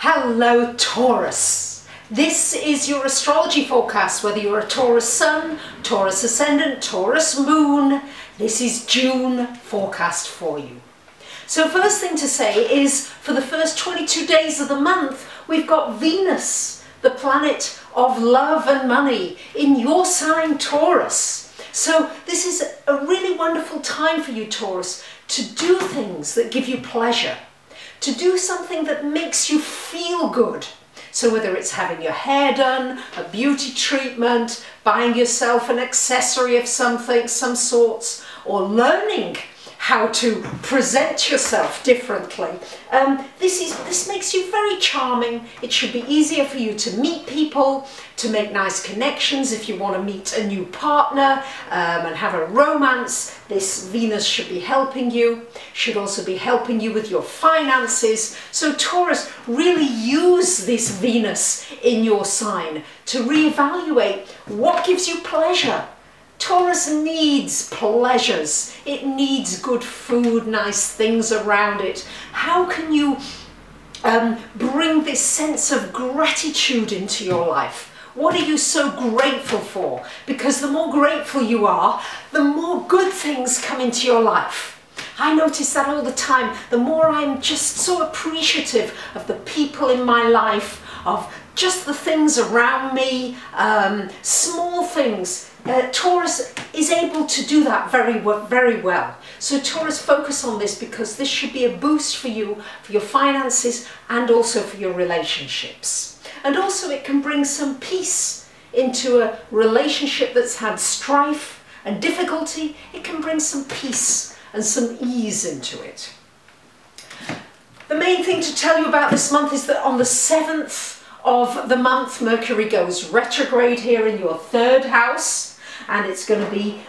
Hello Taurus. This is your astrology forecast, whether you're a Taurus sun, Taurus ascendant, Taurus moon. This is June forecast for you. So first thing to say is for the first 22 days of the month, we've got Venus, the planet of love and money, in your sign Taurus. So this is a really wonderful time for you, Taurus, to do things that give you pleasure, to do something that makes you feel good. So whether it's having your hair done, a beauty treatment, buying yourself an accessory of something, some sorts, or learning how to present yourself differently. This makes you very charming. It should be easier for you to meet people, to make nice connections if you want to meet a new partner and have a romance. This Venus should be helping you, should also be helping you with your finances. So Taurus, really use this Venus in your sign to reevaluate what gives you pleasure. Taurus needs pleasures. It needs good food, nice things around it. How can you bring this sense of gratitude into your life? What are you so grateful for? Because the more grateful you are, the more good things come into your life. I notice that all the time. The more I'm just so appreciative of the people in my life, of just the things around me, small things. Taurus is able to do that very well. So Taurus, focus on this because this should be a boost for you, for your finances and also for your relationships. And also it can bring some peace into a relationship that's had strife and difficulty. It can bring some peace and some ease into it. The main thing to tell you about this month is that on the 7th of the month, Mercury goes retrograde here in your 3rd house. And it's going to be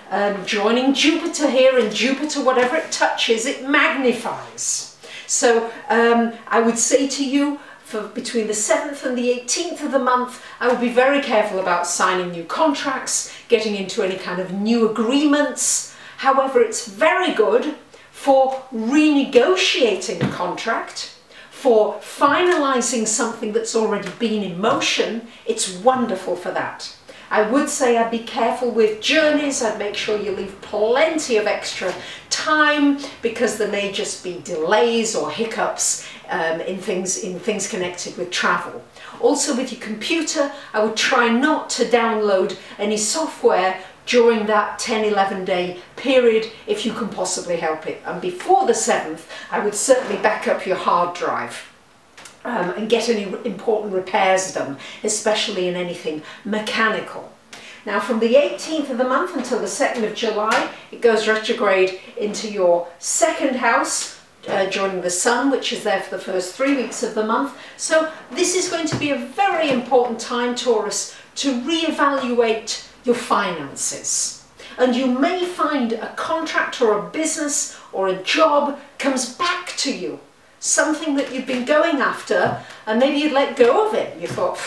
joining Jupiter here, and Jupiter, whatever it touches, it magnifies. So I would say to you, for between the 7th and the 18th of the month, I would be very careful about signing new contracts, getting into any kind of new agreements. However, it's very good for renegotiating a contract, for finalising something that's already been in motion. It's wonderful for that. I would say I'd be careful with journeys. I'd make sure you leave plenty of extra time because there may just be delays or hiccups in things connected with travel. Also with your computer, I would try not to download any software during that 10-11 day period if you can possibly help it. And before the 7th, I would certainly back up your hard drive. And get any important repairs done, especially in anything mechanical. Now from the 18th of the month until the 2nd of July, it goes retrograde into your 2nd house, joining the Sun, which is there for the first 3 weeks of the month. So this is going to be a very important time, Taurus, to reevaluate your finances. And you may find a contract or a business or a job comes back to you. Something that you've been going after and maybe you'd let go of it. You thought,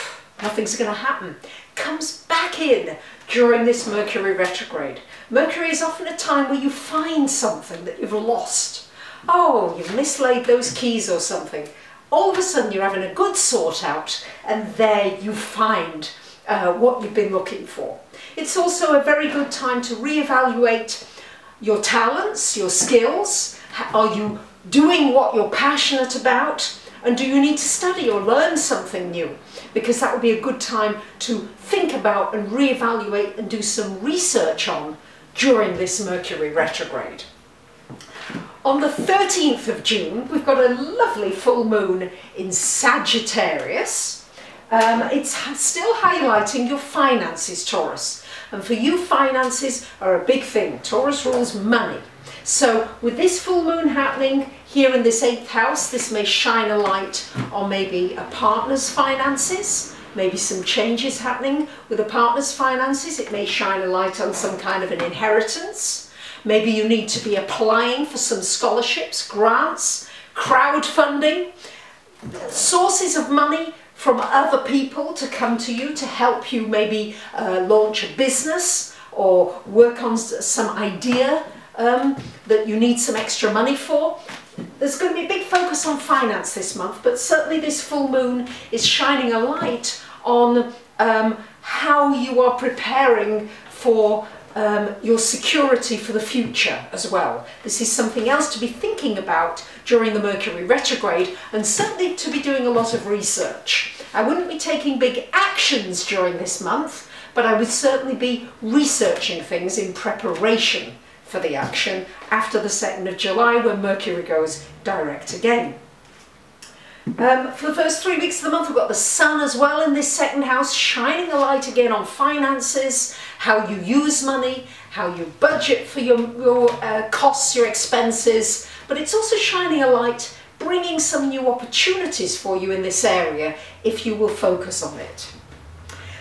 nothing's going to happen. Comes back in during this Mercury retrograde. Mercury is often a time where you find something that you've lost. Oh, you've mislaid those keys or something. All of a sudden you're having a good sort out and there you find what you've been looking for. It's also a very good time to reevaluate your talents, your skills. Are you doing what you're passionate about, and do you need to study or learn something new? Because that would be a good time to think about and reevaluate and do some research on during this Mercury retrograde. On the 13th of June, we've got a lovely full moon in Sagittarius. It's still highlighting your finances, Taurus. And for you, finances are a big thing. Taurus rules money. So with this full moon happening here in this 8th house, this may shine a light on maybe a partner's finances, maybe some changes happening with a partner's finances. It may shine a light on some kind of an inheritance. Maybe you need to be applying for some scholarships, grants, crowdfunding, sources of money from other people to come to you to help you maybe launch a business or work on some idea that you need some extra money for. there's going to be a big focus on finance this month, but certainly this full moon is shining a light on how you are preparing for your security for the future as well. This is something else to be thinking about during the Mercury retrograde, and certainly to be doing a lot of research. I wouldn't be taking big actions during this month, but I would certainly be researching things in preparation for the action after the 2nd of July, when Mercury goes direct again. For the first 3 weeks of the month, we've got the Sun as well in this second house, shining a light again on finances, how you use money, how you budget for your costs, your expenses, but it's also shining a light, bringing some new opportunities for you in this area if you will focus on it.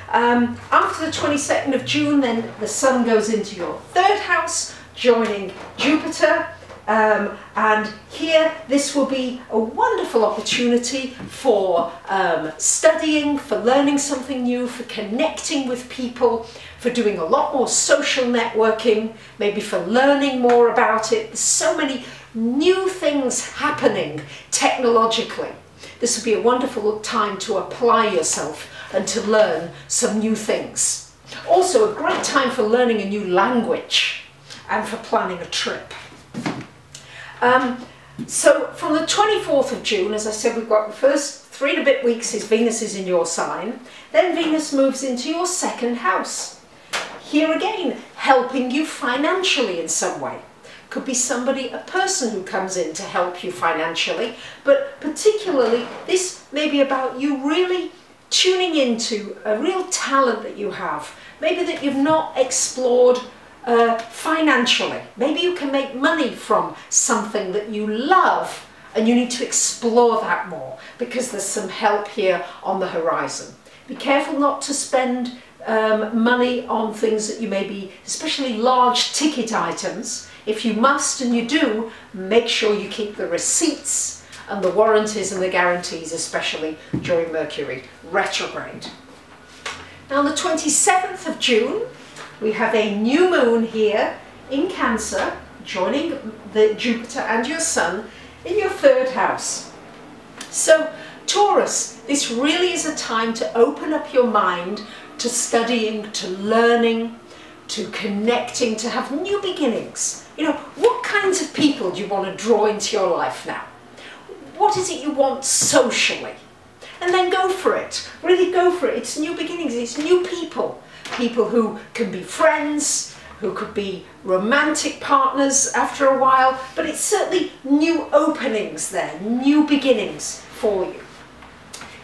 After the 22nd of June, then the Sun goes into your 3rd house, joining Jupiter. And here this will be a wonderful opportunity for studying, for learning something new, for connecting with people, for doing a lot more social networking, maybe for learning more about it. There's so many new things happening technologically. This will be a wonderful time to apply yourself and to learn some new things. Also a great time for learning a new language and for planning a trip. So from the 24th of June, as I said, we've got the first 3 and a bit weeks is Venus is in your sign. Then Venus moves into your 2nd house. Here again, helping you financially in some way. Could be somebody, a person who comes in to help you financially, but particularly this may be about you really tuning into a real talent that you have, maybe that you've not explored financially. Maybe you can make money from something that you love and you need to explore that more, because there's some help here on the horizon. Be careful not to spend money on things that you may be, especially large ticket items. If you must, and you do, make sure you keep the receipts and the warranties and the guarantees, especially during Mercury retrograde. Now on the 27th of June, we have a new moon here in Cancer, joining the Jupiter and your Sun in your 3rd house. So Taurus, this really is a time to open up your mind to studying, to learning, to connecting, to have new beginnings. You know, what kinds of people do you want to draw into your life now? What is it you want socially? And then go for it. Really go for it. It's new beginnings. It's new people. People who can be friends, who could be romantic partners after a while, but it's certainly new openings there, new beginnings for you.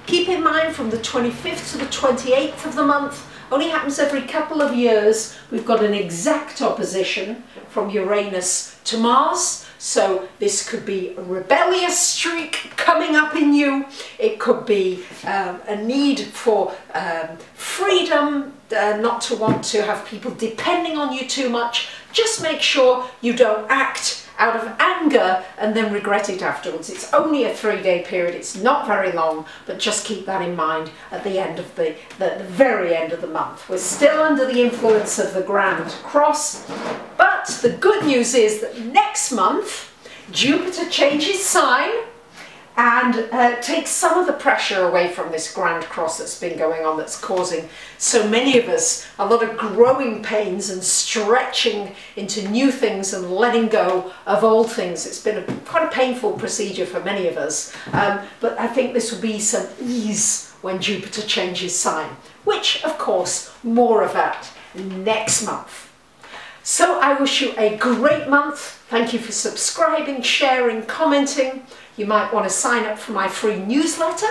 Keep in mind, from the 25th to the 28th of the month, only happens every couple of years, we've got an exact opposition from Uranus to Mars. So this could be a rebellious streak coming up in you. It could be a need for freedom, not to want to have people depending on you too much. Just make sure you don't act out of anger and then regret it afterwards. It's only a 3-day period, it's not very long, but just keep that in mind at the end of the very end of the month. We're still under the influence of the Grand Cross, but the good news is that next month Jupiter changes sign and takes some of the pressure away from this Grand Cross that's been going on, that's causing so many of us a lot of growing pains and stretching into new things and letting go of old things. It's been quite a painful procedure for many of us, but I think this will be some ease when Jupiter changes sign, which of course more of that next month. So I wish you a great month. Thank you for subscribing, sharing, commenting. You might want to sign up for my free newsletter.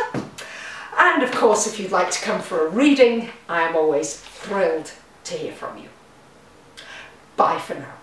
And of course, if you'd like to come for a reading, I am always thrilled to hear from you. Bye for now.